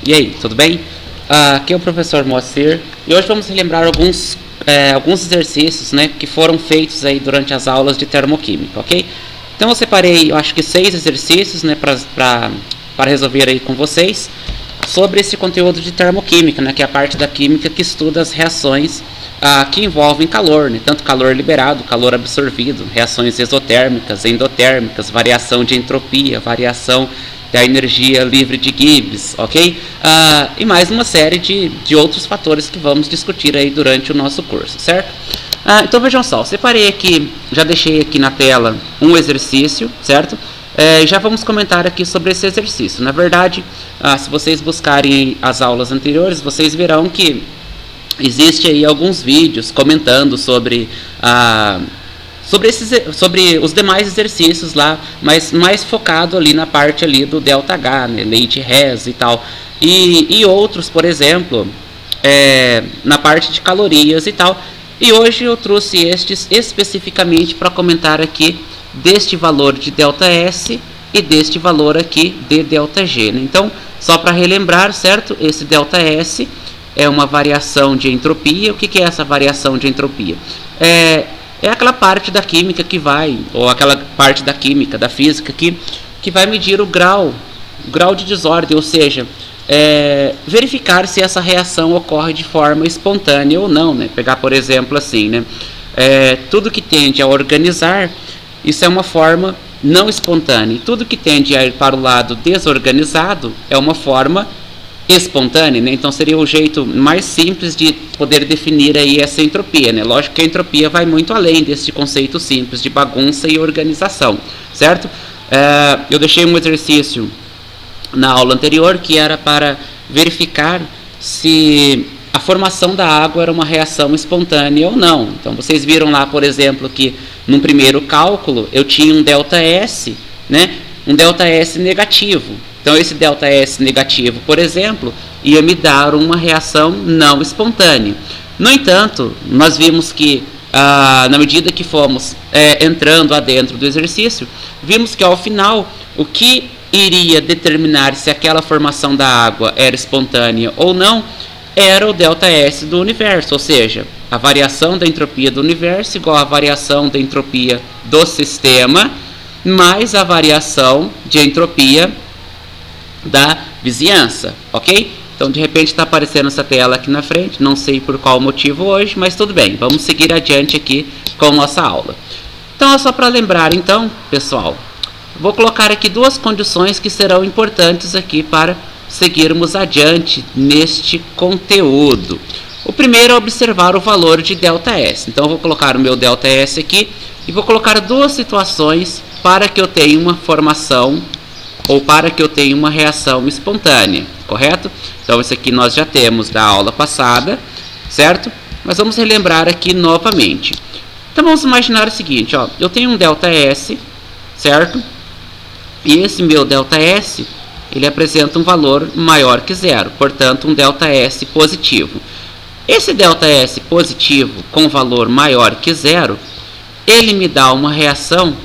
E aí, tudo bem? Aqui é o professor Moacir e hoje vamos relembrar alguns exercícios, né, que foram feitos aí durante as aulas de termoquímica, ok? Então eu separei, eu acho que 6 exercícios, né, para resolver aí com vocês sobre esse conteúdo de termoquímica, né, que é a parte da química que estuda as reações que envolvem calor, né, tanto calor liberado, calor absorvido, reações exotérmicas, endotérmicas, variação de entropia, variação da energia livre de Gibbs, ok? E mais uma série de outros fatores que vamos discutir aí durante o nosso curso, certo? Então vejam só, separei aqui, já deixei aqui na tela um exercício, certo? Já vamos comentar aqui sobre esse exercício. Na verdade, se vocês buscarem as aulas anteriores, vocês verão que existe aí alguns vídeos comentando sobre os demais exercícios lá, mas mais focado ali na parte ali do ΔH, né, Leite-Hess e tal, e outros, por exemplo, na parte de calorias e tal. E hoje eu trouxe estes especificamente para comentar aqui deste valor de ΔS e deste valor aqui de ΔG, né? Então, só para relembrar, certo? Esse ΔS é uma variação de entropia. O que é essa variação de entropia? É aquela parte da química que vai, ou aquela parte da química, da física que vai medir o grau de desordem, ou seja, verificar se essa reação ocorre de forma espontânea ou não, né? Pegar, por exemplo, assim, né? Tudo que tende a organizar, isso é uma forma não espontânea, e tudo que tende a ir para o lado desorganizado é uma forma espontânea, né? Então seria o jeito mais simples de poder definir aí essa entropia, né? Lógico que a entropia vai muito além desse conceito simples de bagunça e organização, certo? Eu deixei um exercício na aula anterior que era para verificar se a formação da água era uma reação espontânea ou não. Então vocês viram lá, por exemplo, que num primeiro cálculo eu tinha um ΔS, né? Um ΔS negativo. Então esse ΔS negativo, por exemplo, ia me dar uma reação não espontânea. No entanto, nós vimos que na medida que fomos entrando adentro do exercício, vimos que ao final o que iria determinar se aquela formação da água era espontânea ou não era o ΔS do universo, ou seja, a variação da entropia do universo igual à variação da entropia do sistema mais a variação de entropia da vizinhança, ok? Então de repente está aparecendo essa tela aqui na frente, não sei por qual motivo hoje, mas tudo bem, vamos seguir adiante aqui com a nossa aula. Então é só para lembrar então, pessoal, vou colocar aqui duas condições que serão importantes aqui para seguirmos adiante neste conteúdo. O primeiro é observar o valor de ΔS. Então eu vou colocar o meu ΔS aqui e vou colocar duas situações para que eu tenha uma formação ou para que eu tenha uma reação espontânea, correto? Então isso aqui nós já temos da aula passada, certo? Mas vamos relembrar aqui novamente. Então vamos imaginar o seguinte, ó, eu tenho um ΔS, certo? E esse meu ΔS, ele apresenta um valor maior que zero, portanto um ΔS positivo. Esse ΔS positivo com valor maior que zero, ele me dá uma reação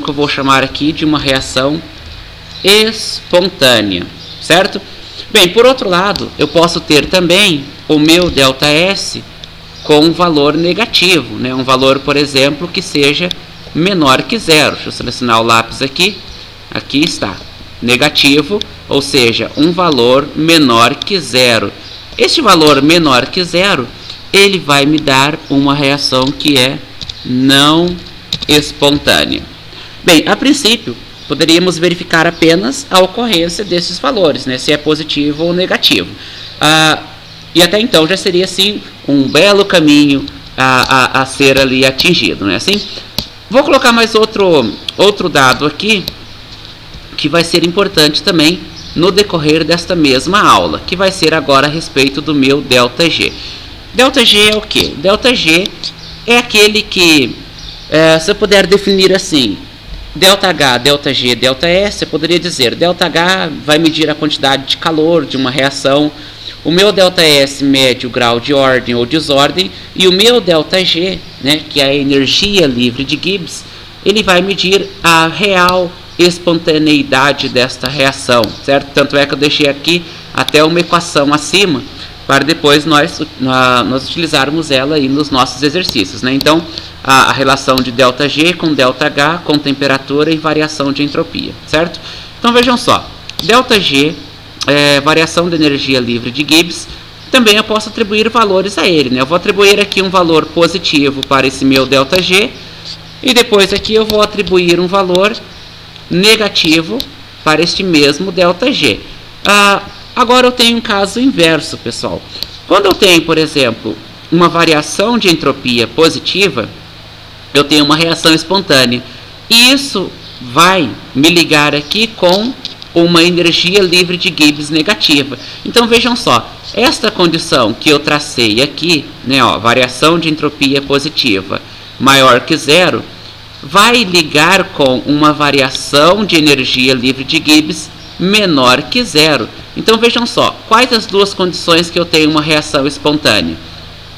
que eu vou chamar aqui de uma reação espontânea, certo? Bem, por outro lado, eu posso ter também o meu ΔS com um valor negativo, né? Um valor, por exemplo, que seja menor que zero. Deixa eu selecionar o lápis aqui. Aqui está, negativo, ou seja, um valor menor que zero. Este valor menor que zero, ele vai me dar uma reação que é não espontânea. Bem, a princípio, poderíamos verificar apenas a ocorrência desses valores, né, se é positivo ou negativo. E até então já seria assim um belo caminho a ser ali atingido, né? Assim, vou colocar mais outro dado aqui que vai ser importante também no decorrer desta mesma aula, que vai ser agora a respeito do meu ΔG. ΔG é o que? ΔG é aquele que, se eu puder definir assim, ΔH, ΔG, ΔS, eu poderia dizer, ΔH vai medir a quantidade de calor de uma reação, o meu ΔS mede o grau de ordem ou desordem, e o meu ΔG, né, que é a energia livre de Gibbs, ele vai medir a real espontaneidade desta reação, certo? Tanto é que eu deixei aqui até uma equação acima, para depois nós utilizarmos ela aí nos nossos exercícios, né? Então, a relação de ΔG com ΔH, com temperatura e variação de entropia, certo? Então, vejam só, ΔG, variação de energia livre de Gibbs, também eu posso atribuir valores a ele, né? Eu vou atribuir aqui um valor positivo para esse meu ΔG, e depois aqui eu vou atribuir um valor negativo para este mesmo ΔG. Agora eu tenho um caso inverso, pessoal. Quando eu tenho, por exemplo, uma variação de entropia positiva, eu tenho uma reação espontânea. E isso vai me ligar aqui com uma energia livre de Gibbs negativa. Então vejam só, esta condição que eu tracei aqui, né, ó, variação de entropia positiva maior que zero, vai ligar com uma variação de energia livre de Gibbs menor que zero. Então vejam só, quais as duas condições que eu tenho uma reação espontânea?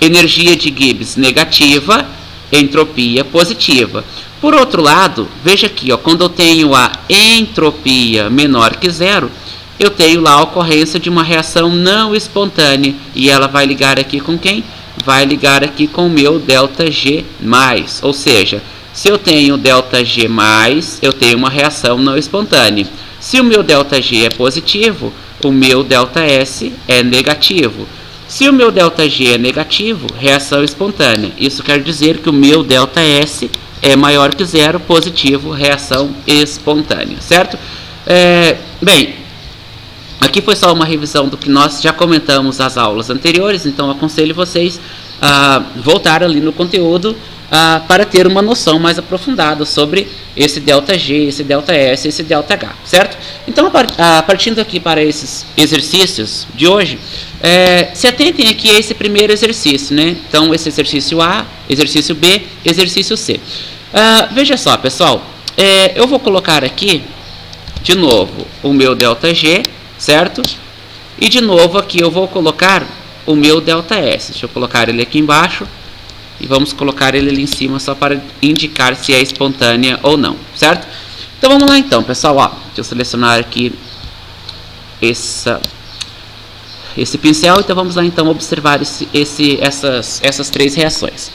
Energia de Gibbs negativa, entropia positiva. Por outro lado, veja aqui, ó, quando eu tenho a entropia menor que zero, eu tenho lá a ocorrência de uma reação não espontânea. E ela vai ligar aqui com quem? Vai ligar aqui com o meu ΔG+. Ou seja, se eu tenho ΔG+, eu tenho uma reação não espontânea. Se o meu ΔG é positivo, o meu ΔS é negativo. Se o meu ΔG é negativo, reação espontânea. Isso quer dizer que o meu ΔS é maior que zero, positivo, reação espontânea, certo? Bem, aqui foi só uma revisão do que nós já comentamos nas aulas anteriores, então aconselho vocês a voltar ali no conteúdo para ter uma noção mais aprofundada sobre esse ΔG, esse ΔS, esse ΔH, certo? Então, partindo aqui para esses exercícios de hoje, se atentem aqui a esse primeiro exercício, né? Então, esse exercício A, exercício B, exercício C. Veja só, pessoal, eu vou colocar aqui, de novo, o meu ΔG, certo? E, de novo, aqui eu vou colocar o meu ΔS. Deixa eu colocar ele aqui embaixo. E vamos colocar ele ali em cima só para indicar se é espontânea ou não, certo? Então vamos lá então, pessoal, ó, deixa eu selecionar aqui esse pincel, então vamos lá então observar essas três reações.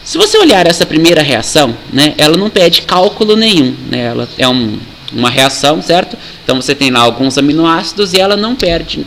Se você olhar essa primeira reação, né, ela não pede cálculo nenhum, né, ela é uma reação, certo? Então você tem lá alguns aminoácidos e ela não pede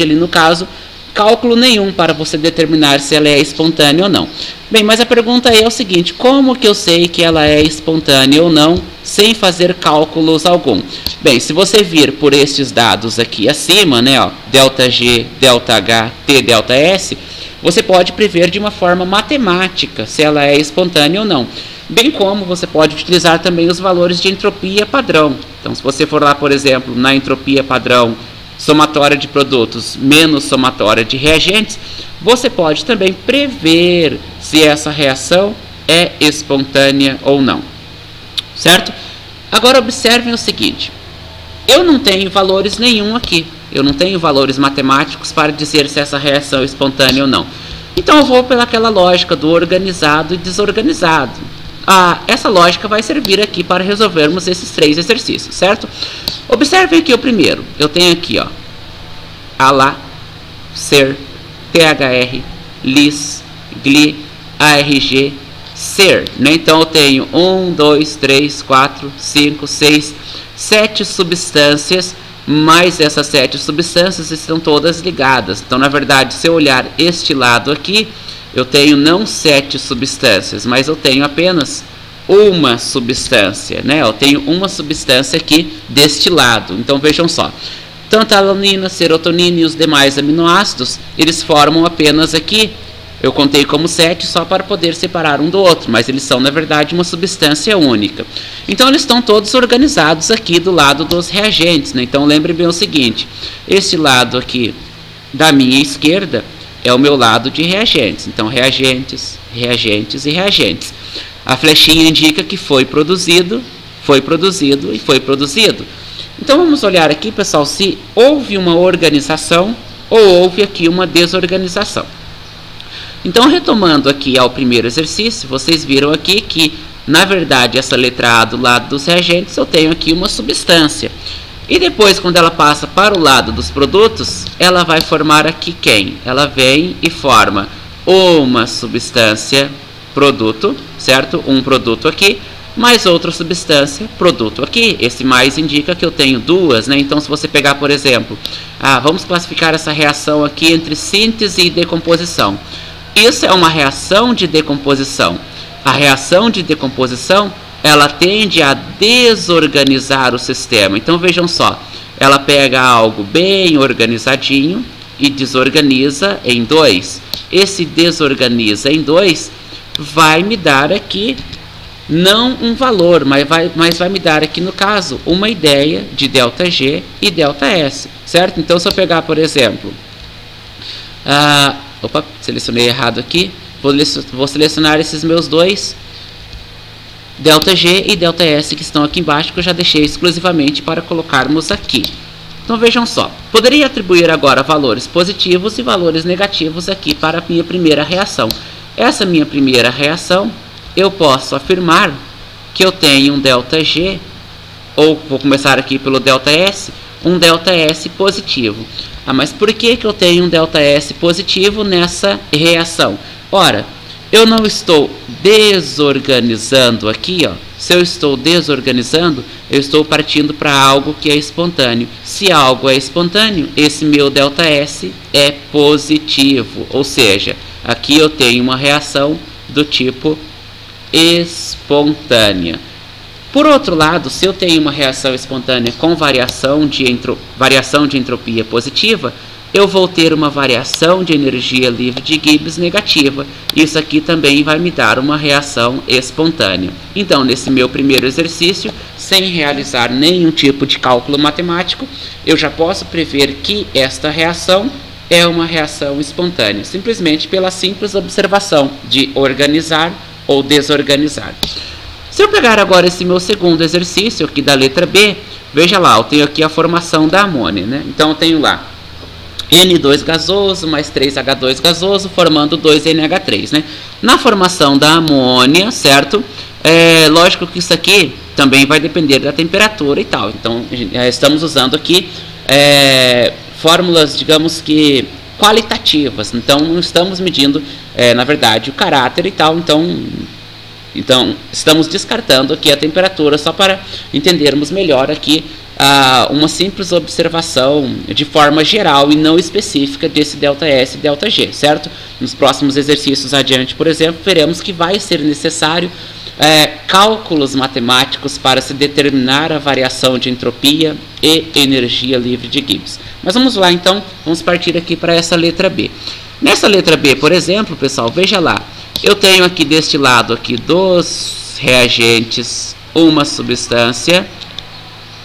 ali no caso cálculo nenhum para você determinar se ela é espontânea ou não. Bem, mas a pergunta é o seguinte, como que eu sei que ela é espontânea ou não, sem fazer cálculos algum? Bem, se você vir por estes dados aqui acima, né, ó, ΔG, ΔH, T, ΔS, você pode prever de uma forma matemática se ela é espontânea ou não. Bem como você pode utilizar também os valores de entropia padrão. Então, se você for lá, por exemplo, na entropia padrão, somatória de produtos menos somatória de reagentes, você pode também prever se essa reação é espontânea ou não, certo? Agora observem o seguinte, eu não tenho valores nenhum aqui, eu não tenho valores matemáticos para dizer se essa reação é espontânea ou não. Então eu vou pelaquela lógica do organizado e desorganizado. Essa lógica vai servir aqui para resolvermos esses três exercícios, certo? Observem aqui o primeiro. Eu tenho aqui, ó, ALA, SER, THR, LIS, GLI, ARG, SER, né? Então eu tenho 1, 2, 3, 4, 5, 6, 7 substâncias, mas essas 7 substâncias estão todas ligadas. Então, na verdade, se eu olhar este lado aqui, eu tenho não 7 substâncias, mas eu tenho apenas uma substância, né? Eu tenho uma substância aqui deste lado. Então vejam só, tanto a alanina, serotonina e os demais aminoácidos, eles formam apenas aqui, eu contei como 7 só para poder separar um do outro, mas eles são na verdade uma substância única. Então eles estão todos organizados aqui do lado dos reagentes, né? Então lembre bem o seguinte, este lado aqui da minha esquerda é o meu lado de reagentes. Então, reagentes, reagentes e reagentes. A flechinha indica que foi produzido e foi produzido. Então, vamos olhar aqui, pessoal, se houve uma organização ou houve aqui uma desorganização. Então, retomando aqui ao primeiro exercício, vocês viram aqui que na verdade, essa letra A do lado dos reagentes, eu tenho aqui uma substância. E depois, quando ela passa para o lado dos produtos, ela vai formar aqui quem? Ela vem e forma uma substância produto, certo? Um produto aqui, mais outra substância produto aqui. Esse mais indica que eu tenho duas, né? Então, se você pegar, por exemplo, vamos classificar essa reação aqui entre síntese e decomposição. Isso é uma reação de decomposição. A reação de decomposição, ela tende a desorganizar o sistema. Então, vejam só, ela pega algo bem organizadinho e desorganiza em dois. Esse desorganiza em dois vai me dar aqui, não um valor, mas vai me dar aqui, no caso, uma ideia de ΔG e ΔS, certo? Então, se eu pegar, por exemplo, opa, selecionei errado aqui, vou selecionar esses meus dois, ΔG e ΔS, que estão aqui embaixo, que eu já deixei exclusivamente para colocarmos aqui. Então, vejam só, poderia atribuir agora valores positivos e valores negativos aqui para a minha primeira reação. Essa minha primeira reação, eu posso afirmar que eu tenho um ΔG, ou vou começar aqui pelo ΔS, um ΔS positivo. Mas por que eu tenho um ΔS positivo nessa reação? Ora, eu não estou desorganizando aqui, ó. Se eu estou desorganizando, eu estou partindo para algo que é espontâneo. Se algo é espontâneo, esse meu ΔS é positivo. Ou seja, aqui eu tenho uma reação do tipo espontânea. Por outro lado, se eu tenho uma reação espontânea com variação de entropia positiva, eu vou ter uma variação de energia livre de Gibbs negativa. Isso aqui também vai me dar uma reação espontânea. Então, nesse meu primeiro exercício, sem realizar nenhum tipo de cálculo matemático, eu já posso prever que esta reação é uma reação espontânea, simplesmente pela simples observação de organizar ou desorganizar. Se eu pegar agora esse meu segundo exercício aqui da letra B, veja lá, eu tenho aqui a formação da amônia, né? Então, eu tenho lá N2 gasoso mais 3H2 gasoso, formando 2NH3, né? Na formação da amônia, certo? Lógico que isso aqui também vai depender da temperatura e tal. Então, estamos usando aqui fórmulas, digamos que qualitativas. Então, não estamos medindo, na verdade, o caráter e tal. Então, estamos descartando aqui a temperatura só para entendermos melhor aqui uma simples observação de forma geral e não específica desse ΔS e ΔG, certo? Nos próximos exercícios adiante, por exemplo, veremos que vai ser necessário cálculos matemáticos para se determinar a variação de entropia e energia livre de Gibbs. Mas vamos lá, então, vamos partir aqui para essa letra B. Nessa letra B, por exemplo, pessoal, veja lá, eu tenho aqui deste lado aqui dos reagentes uma substância,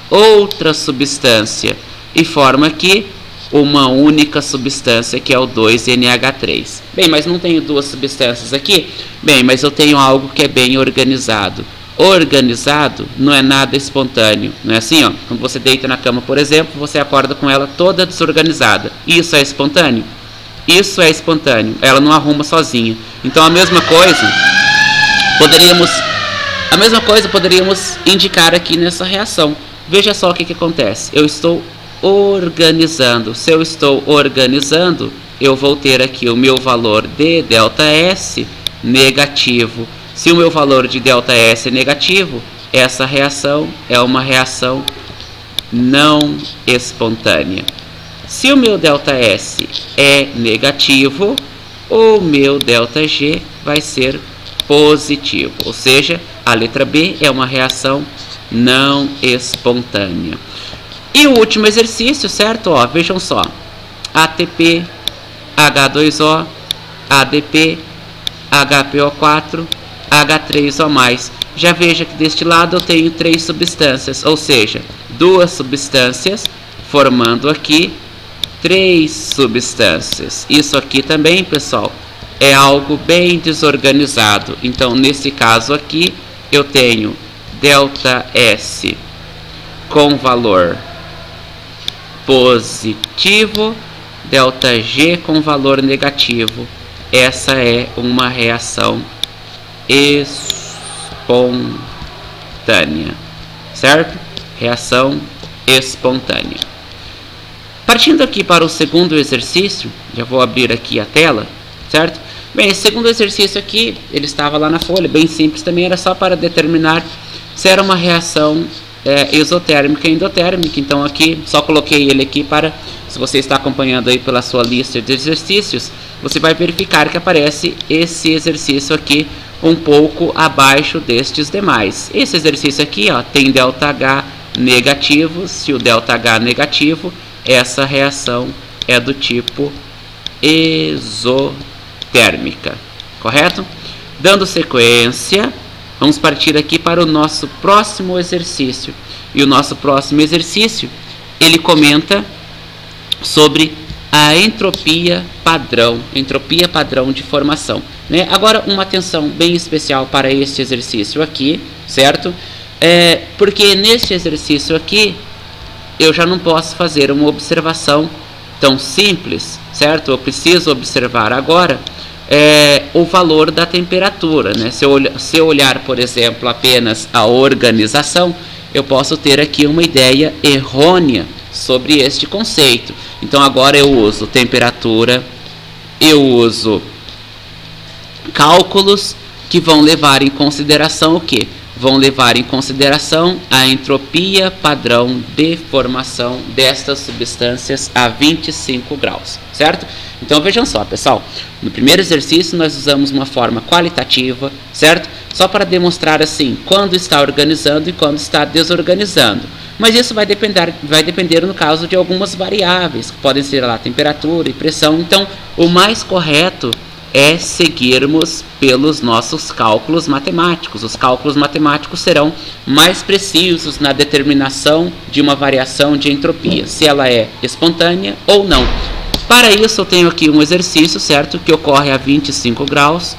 outra substância, e forma aqui uma única substância, que é o 2NH3. Bem, mas não tenho duas substâncias aqui? Bem, mas eu tenho algo que é bem organizado. Organizado não é nada espontâneo, não é assim, ó? Quando você deita na cama, por exemplo, você acorda com ela toda desorganizada. Isso é espontâneo? Isso é espontâneo, ela não arruma sozinha. Então, a mesma coisa poderíamos indicar aqui nessa reação. Veja só o que acontece. Eu estou organizando. Se eu estou organizando, eu vou ter aqui o meu valor de ΔS negativo. Se o meu valor de ΔS é negativo, essa reação é uma reação não espontânea. Se o meu ΔS é negativo, o meu ΔG vai ser positivo. Ou seja, a letra B é uma reação não espontânea. E o último exercício, certo? Ó, vejam só. ATP, H2O, ADP, HPO4, H3O+. Já veja que deste lado eu tenho 3 substâncias, ou seja, 2 substâncias formando aqui 3 substâncias. Isso aqui também, pessoal, é algo bem desorganizado. Então, nesse caso aqui, eu tenho ΔS com valor positivo, ΔG com valor negativo. Essa é uma reação espontânea. certo? Reação espontânea. Partindo aqui para o segundo exercício, já vou abrir aqui a tela, certo? Bem, esse segundo exercício aqui, ele estava lá na folha, bem simples também, era só para determinar se era uma reação exotérmica e endotérmica. Então aqui, só coloquei ele aqui para, se você está acompanhando aí pela sua lista de exercícios, você vai verificar que aparece esse exercício aqui um pouco abaixo destes demais. Esse exercício aqui, ó, tem ΔH negativo. Se o ΔH negativo, essa reação é do tipo exotérmica, correto? Dando sequência, vamos partir aqui para o nosso próximo exercício. E o nosso próximo exercício, ele comenta sobre a entropia padrão de formação, né? Agora, uma atenção bem especial para este exercício aqui, certo? Porque neste exercício aqui, eu já não posso fazer uma observação tão simples, certo? Eu preciso observar agora o valor da temperatura, né? Se eu olhar, por exemplo, apenas a organização, eu posso ter aqui uma ideia errônea sobre este conceito. Então agora eu uso temperatura, eu uso cálculos que vão levar em consideração o quê? Vão levar em consideração a entropia padrão de formação destas substâncias a 25 graus, certo? Então vejam só, pessoal, no primeiro exercício nós usamos uma forma qualitativa, certo? Só para demonstrar assim, quando está organizando e quando está desorganizando. Mas isso vai depender no caso de algumas variáveis, que podem ser lá temperatura e pressão. Então o mais correto é seguirmos pelos nossos cálculos matemáticos. Os cálculos matemáticos serão mais precisos na determinação de uma variação de entropia, se ela é espontânea ou não. Para isso eu tenho aqui um exercício, certo, que ocorre a 25 graus.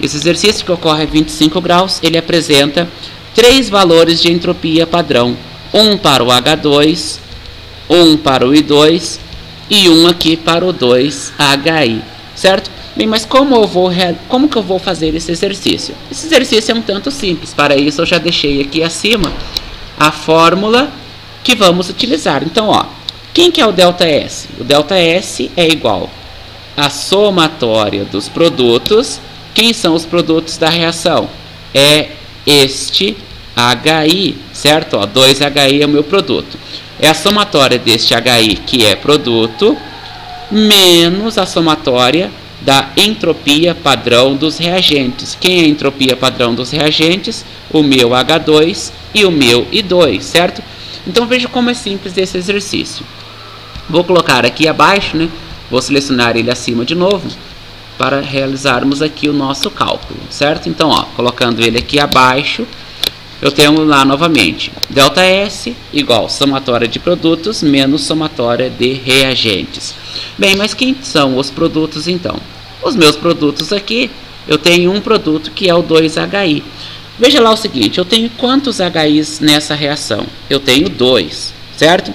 Esse exercício que ocorre a 25 graus, ele apresenta 3 valores de entropia padrão. Um para o H2, um para o I2 e um aqui para o 2HI, certo? Bem, mas como que eu vou fazer esse exercício? Esse exercício é um tanto simples. Para isso eu já deixei aqui acima a fórmula que vamos utilizar. Então, ó, quem que é o ΔS? O ΔS é igual à somatória dos produtos. Quem são os produtos da reação? É este HI, certo? Ó, 2HI é o meu produto. É a somatória deste HI, que é produto, menos a somatória da entropia padrão dos reagentes. Quem é a entropia padrão dos reagentes? O meu H2 e o meu I2, certo? Então veja como é simples esse exercício. Vou colocar aqui abaixo, né? Vou selecionar ele acima de novo para realizarmos aqui o nosso cálculo, certo? Então, ó, colocando ele aqui abaixo, eu tenho lá novamente ΔS igual somatória de produtos menos somatória de reagentes. Bem, mas quem são os produtos então? Os meus produtos aqui, eu tenho um produto que é o 2HI. Veja lá o seguinte, eu tenho quantos HIs nessa reação? Eu tenho 2, certo?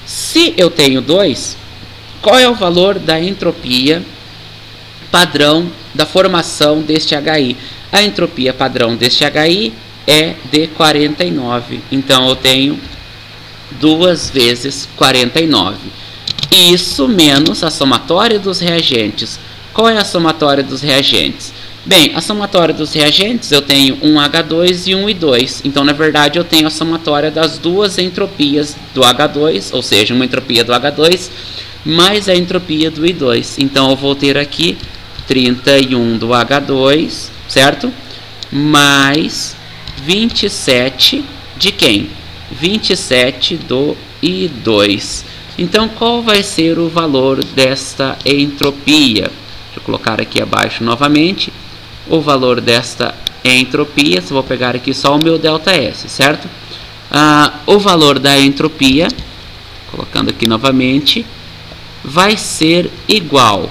Se eu tenho 2, qual é o valor da entropia padrão da formação deste HI? A entropia padrão deste HI é de 49. Então eu tenho 2 vezes 49. Isso menos a somatória dos reagentes. Qual é a somatória dos reagentes? Bem, a somatória dos reagentes eu tenho um H2 e um I2. Então, na verdade, eu tenho a somatória das duas entropias do H2, ou seja, uma entropia do H2 mais a entropia do I2. Então, eu vou ter aqui 31 do H2, certo? Mais 27 de quem? 27 do I2. Então, qual vai ser o valor desta entropia? Deixa eu colocar aqui abaixo novamente. O valor desta entropia, se eu vou pegar aqui só o meu ΔS, certo? O valor da entropia, colocando aqui novamente, vai ser igual.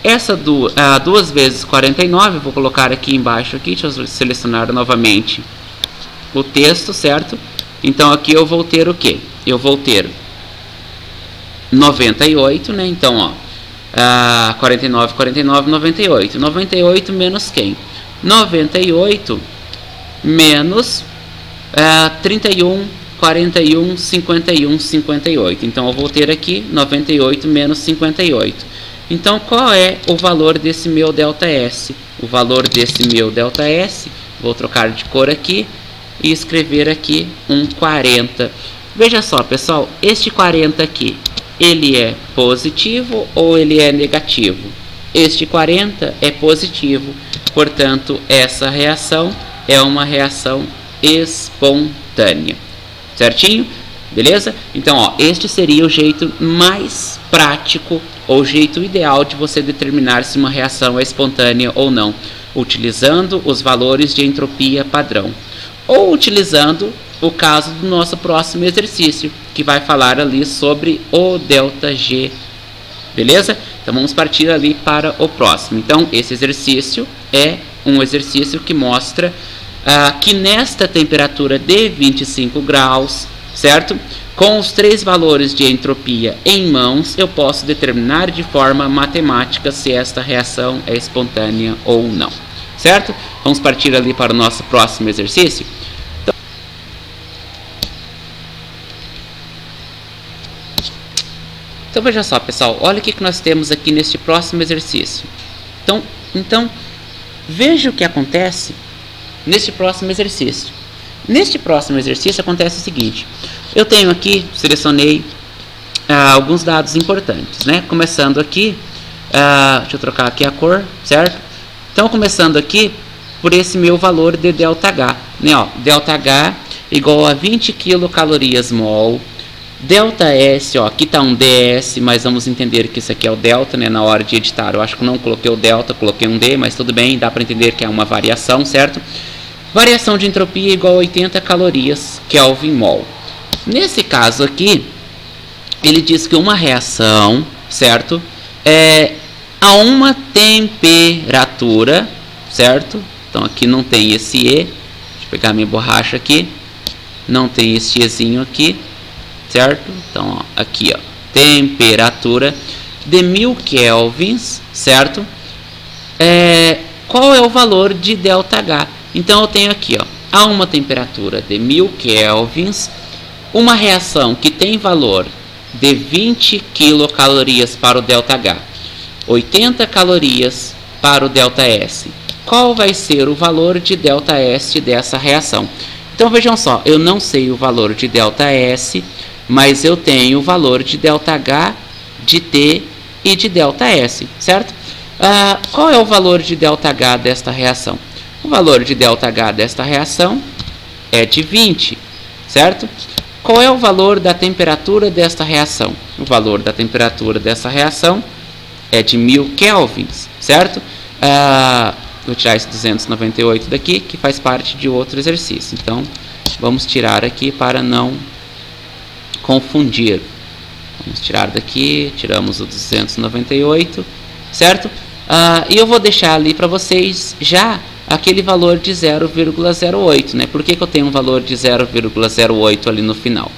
Essa 2 vezes 49, vou colocar aqui embaixo, aqui, deixa eu selecionar novamente o texto, certo? Então aqui eu vou ter o quê? Eu vou ter 98, né? Então, ó, 49, 49, 98. 98 menos quem? 98 menos 31, 41, 51, 58. Então eu vou ter aqui 98 menos 58. Então qual é o valor desse meu ΔS? O valor desse meu ΔS, vou trocar de cor aqui e escrever aqui um 40. Veja só, pessoal, este 40 aqui, ele é positivo ou ele é negativo? Este 40 é positivo, portanto, essa reação é uma reação espontânea. Certinho? Beleza? Então, ó, este seria o jeito mais prático ou o jeito ideal de você determinar se uma reação é espontânea ou não, utilizando os valores de entropia padrão, ou utilizando o caso do nosso próximo exercício, que vai falar ali sobre o ΔG. Beleza? Então vamos partir ali para o próximo. Então esse exercício é um exercício que mostra que nesta temperatura de 25 graus, certo? Com os três valores de entropia em mãos, eu posso determinar de forma matemática se esta reação é espontânea ou não, certo? Vamos partir ali para o nosso próximo exercício. Então veja só, pessoal, olha o que nós temos aqui neste próximo exercício. Então veja o que acontece neste próximo exercício. Neste próximo exercício acontece o seguinte: eu tenho aqui, selecionei alguns dados importantes, né? Começando aqui, deixa eu trocar aqui a cor, certo? Então começando aqui por esse meu valor de ΔH, né? Ó, ΔH igual a 20 kcal/mol. ΔS, ó, aqui está um ds, mas vamos entender que isso aqui é o delta, né, na hora de editar. Eu acho que não coloquei o delta, coloquei um d, mas tudo bem, dá para entender que é uma variação, certo? Variação de entropia igual a 80 calorias Kelvin/mol. Nesse caso aqui, ele diz que uma reação, certo, a uma temperatura, certo? Então aqui não tem esse E, deixa eu pegar minha borracha aqui, não tem esse Ezinho aqui, certo? Então, ó, aqui, ó, temperatura de 1000 kelvins, certo? Qual é o valor de ΔH? Então, eu tenho aqui, ó, a uma temperatura de 1000 kelvins, uma reação que tem valor de 20 quilocalorias para o ΔH, 80 calorias para o ΔS. Qual vai ser o valor de ΔS dessa reação? Então, vejam só, eu não sei o valor de ΔS, mas eu tenho o valor de ΔH, de T e de ΔS, certo? Qual é o valor de ΔH desta reação? O valor de ΔH desta reação é de 20, certo? Qual é o valor da temperatura desta reação? O valor da temperatura dessa reação é de 1000 kelvins, certo? Vou tirar esse 298 daqui, que faz parte de outro exercício. Então, vamos tirar aqui para não confundir. Vamos tirar daqui, tiramos o 298, certo? E eu vou deixar ali para vocês já aquele valor de 0,08, né? Por que eu tenho um valor de 0,08 ali no final?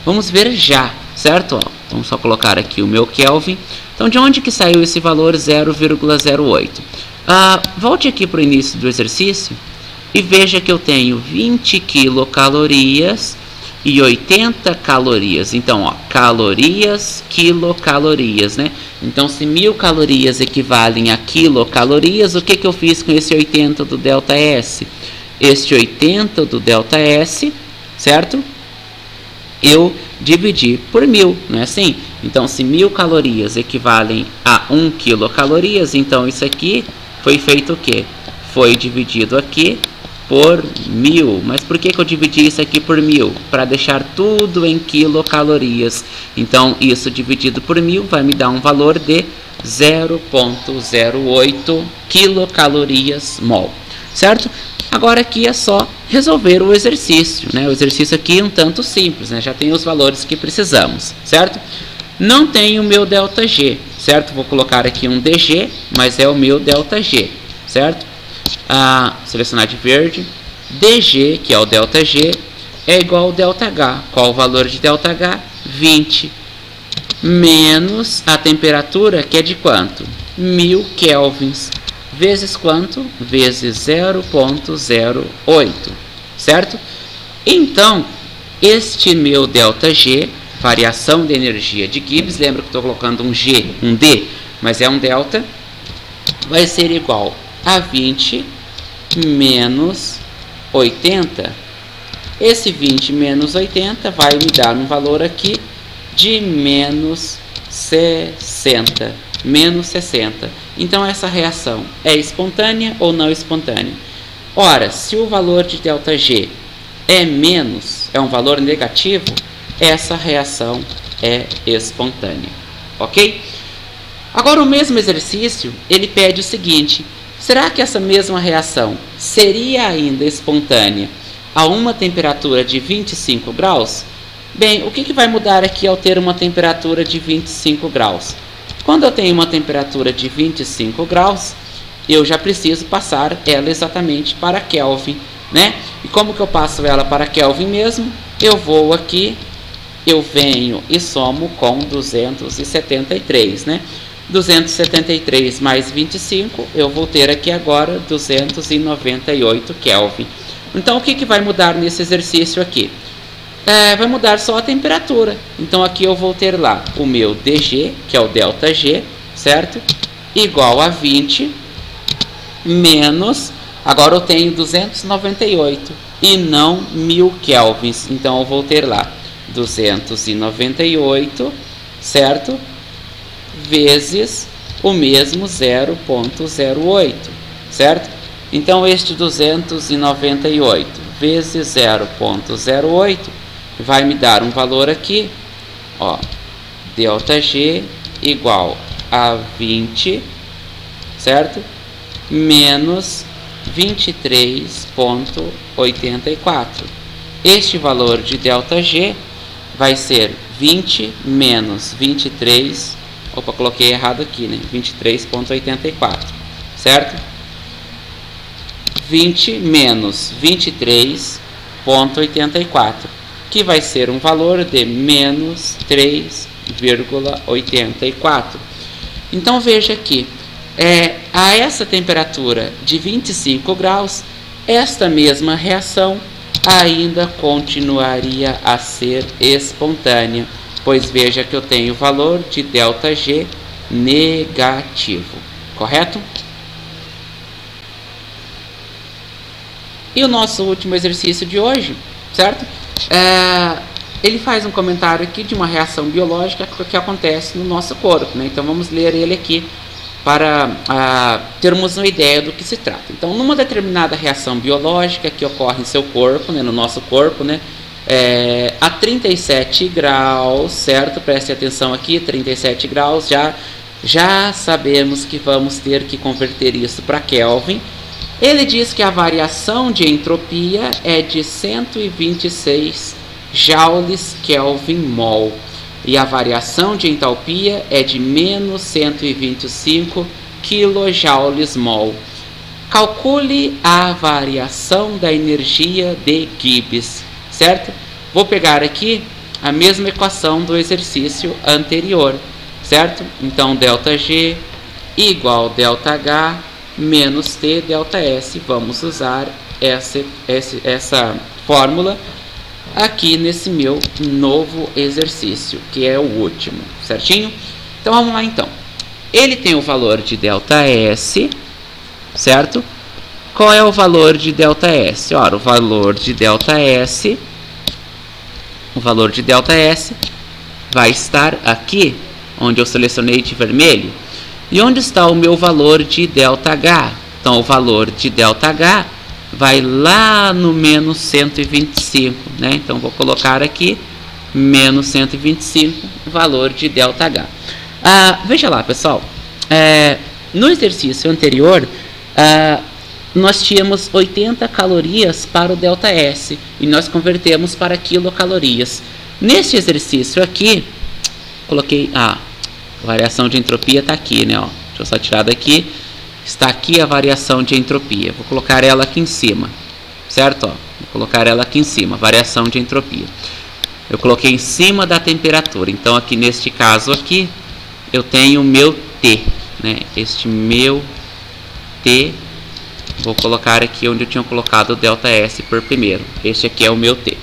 Vamos ver já, certo? Ó, vamos só colocar aqui o meu Kelvin. Então, de onde que saiu esse valor 0,08? Volte aqui para o início do exercício e veja que eu tenho 20 quilocalorias e 80 calorias. Então, ó, calorias, quilocalorias, né? Então, se 1000 calorias equivalem a quilocalorias, o que eu fiz com esse 80 do ΔS? Este 80 do ΔS, certo? Eu dividi por 1000, não é assim? Então, se 1000 calorias equivalem a 1 quilocalorias, então isso aqui foi feito o quê? Foi dividido aqui por 1000. Mas por que eu dividi isso aqui por 1000? Para deixar tudo em quilocalorias. Então, isso dividido por 1000 vai me dar um valor de 0,08 quilocalorias/mol, certo? Agora aqui é só resolver o exercício, né? O exercício aqui é um tanto simples, né? Já tem os valores que precisamos, certo? Não tem o meu ΔG, certo? Vou colocar aqui um DG, mas é o meu ΔG, certo? Selecionar de verde. DG, que é o ΔG, é igual ao ΔH. Qual o valor de ΔH? 20. Menos a temperatura, que é de quanto? 1000 kelvins. vezes quanto? Vezes 0,08, certo? Então, este meu ΔG, variação de energia de Gibbs, lembra que estou colocando um G, um D, mas é um delta, vai ser igual a 20 menos 80. Esse 20 menos 80 vai me dar um valor aqui de menos 60. Menos 60. Então, essa reação é espontânea ou não espontânea? Ora, se o valor de ΔG é menos, é um valor negativo, essa reação é espontânea. Ok? Agora, o mesmo exercício, ele pede o seguinte: será que essa mesma reação seria ainda espontânea a uma temperatura de 25 graus? Bem, o que vai mudar aqui ao ter uma temperatura de 25 graus? Quando eu tenho uma temperatura de 25 graus, eu já preciso passar ela exatamente para Kelvin, né? E como que eu passo ela para Kelvin mesmo? Eu vou aqui, eu venho e somo com 273, né? 273 mais 25, eu vou ter aqui agora 298 Kelvin. Então, o que vai mudar nesse exercício aqui? Vai mudar só a temperatura. Então, aqui eu vou ter lá o meu DG, que é o ΔG, certo? Igual a 20 menos, agora eu tenho 298 e não 1000 kelvins. Então, eu vou ter lá 298, certo? Vezes o mesmo 0,08, certo? Então, este 298 vezes 0,08 vai me dar um valor aqui, ó, ΔG igual a 20, certo? Menos 23,84. Este valor de ΔG vai ser 20 menos 23, opa, coloquei errado aqui, né? 23,84, certo? 20 menos 23,84, que vai ser um valor de menos 3,84. Então, veja aqui, a essa temperatura de 25 graus, esta mesma reação ainda continuaria a ser espontânea, pois veja que eu tenho o valor de ΔG negativo, correto? E o nosso último exercício de hoje, certo? Ele faz um comentário aqui de uma reação biológica que acontece no nosso corpo, né? Então, vamos ler ele aqui para termos uma ideia do que se trata. Então, numa determinada reação biológica que ocorre em seu corpo, né, no nosso corpo, né, a 37 graus, certo? Preste atenção aqui, 37 graus, já sabemos que vamos ter que converter isso para Kelvin. Ele diz que a variação de entropia é de 126 joules Kelvin mol e a variação de entalpia é de menos 125 kilojoules mol. Calcule a variação da energia de Gibbs, certo? Vou pegar aqui a mesma equação do exercício anterior, certo? Então, ΔG igual ΔH menos T ΔS. Vamos usar essa fórmula aqui nesse meu novo exercício, que é o último, certinho? Então, vamos lá então. Ele tem o valor de ΔS, certo? Qual é o valor de ΔS? Ora, o valor de ΔS vai estar aqui, onde eu selecionei de vermelho. E onde está o meu valor de ΔH? Então, o valor de ΔH vai lá no menos 125, né? Então, vou colocar aqui menos 125, valor de ΔH. Veja lá, pessoal. No exercício anterior, nós tínhamos 80 calorias para o ΔS e nós convertemos para quilocalorias. Neste exercício aqui, coloquei a variação de entropia está aqui, né? Ó. Deixa eu só tirar daqui. Está aqui a variação de entropia. Vou colocar ela aqui em cima, certo? Ó. Vou colocar ela aqui em cima, variação de entropia. Eu coloquei em cima da temperatura. Então, aqui neste caso aqui, eu tenho o meu T, né? Este meu T. Vou colocar aqui onde eu tinha colocado o ΔS por primeiro. Este aqui é o meu T.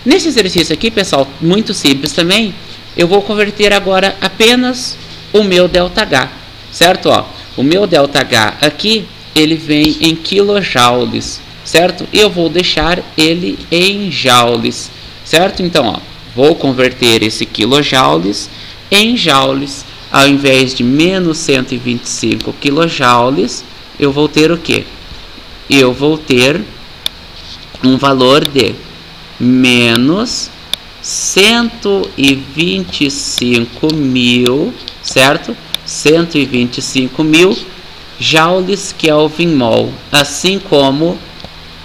Nesse exercício aqui, pessoal, muito simples também, eu vou converter agora apenas o meu ΔH, certo? Ó, o meu ΔH aqui, ele vem em quilojoules, certo? E eu vou deixar ele em joules, certo? Então, ó, vou converter esse quilojoules em joules. Ao invés de menos 125 quilojoules, eu vou ter o quê? Eu vou ter um valor de menos 125.000, certo? 125.000 joules Kelvin mol, assim como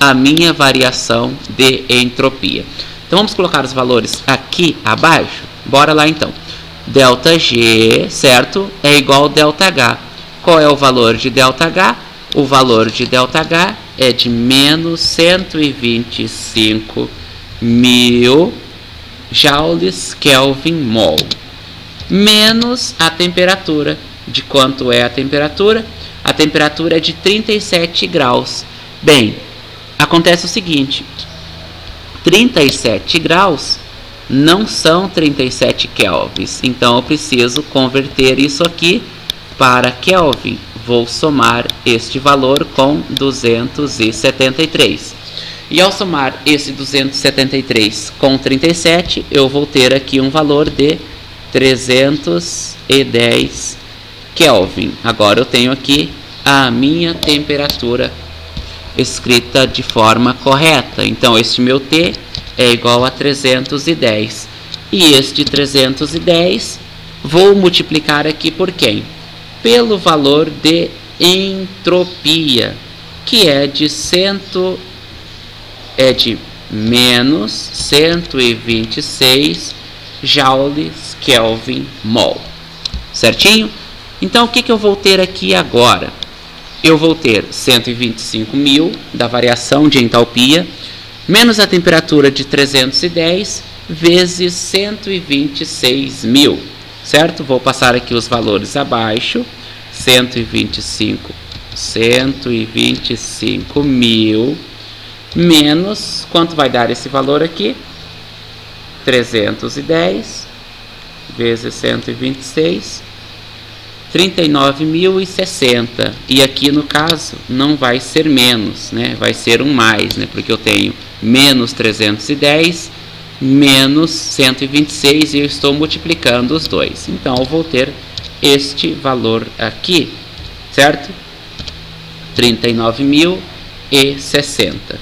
a minha variação de entropia. Então vamos colocar os valores aqui abaixo. Bora lá então. ΔG, certo? É igual a ΔH. Qual é o valor de ΔH? O valor de ΔH é de menos 125.000 joules Kelvin mol, menos a temperatura. De quanto é a temperatura? A temperatura é de 37 graus. Bem, acontece o seguinte: 37 graus não são 37 kelvins, então eu preciso converter isso aqui para Kelvin. Vou somar este valor com 273. E ao somar esse 273 com 37, eu vou ter aqui um valor de 310 Kelvin. Agora eu tenho aqui a minha temperatura escrita de forma correta. Então este meu T é igual a 310. E este 310 vou multiplicar aqui por quem? Pelo valor de entropia, que é de menos 126 joules Kelvin mol. Certinho? Então o que eu vou ter aqui agora? Eu vou ter 125.000 da variação de entalpia, menos a temperatura de 310, vezes 126.000, certo? Vou passar aqui os valores abaixo. 125.000 menos, quanto vai dar esse valor aqui? 310 vezes 126, 39.060. E aqui no caso não vai ser menos, né? Vai ser um mais, né? Porque eu tenho menos 310 menos 126 e eu estou multiplicando os dois. Então eu vou ter este valor aqui, certo? 39.060.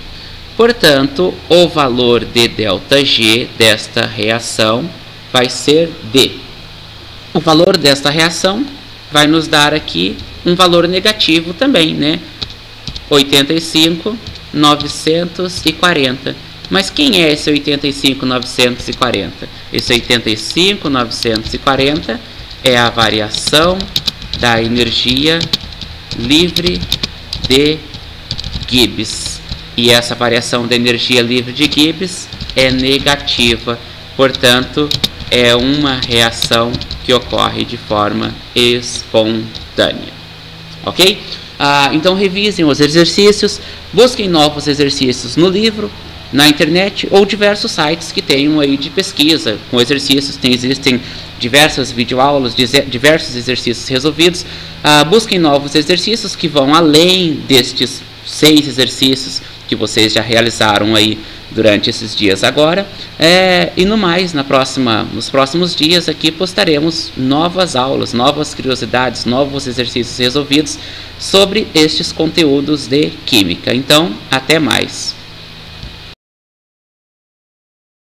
Portanto, o valor de ΔG desta reação vai ser D. O valor desta reação vai nos dar aqui um valor negativo também, né? 85.940. Mas quem é esse 85.940? Esse 85.940 é a variação da energia livre de Gibbs. E essa variação da energia livre de Gibbs é negativa. Portanto, é uma reação que ocorre de forma espontânea. Ok? Então revisem os exercícios, busquem novos exercícios no livro, na internet ou diversos sites que tenham aí de pesquisa com exercícios. Existem diversas videoaulas, diversos exercícios resolvidos. Busquem novos exercícios que vão além destes 6 exercícios que vocês já realizaram aí durante esses dias agora. E no mais, nos próximos dias aqui postaremos novas aulas, novas curiosidades, novos exercícios resolvidos sobre estes conteúdos de química. Então, até mais!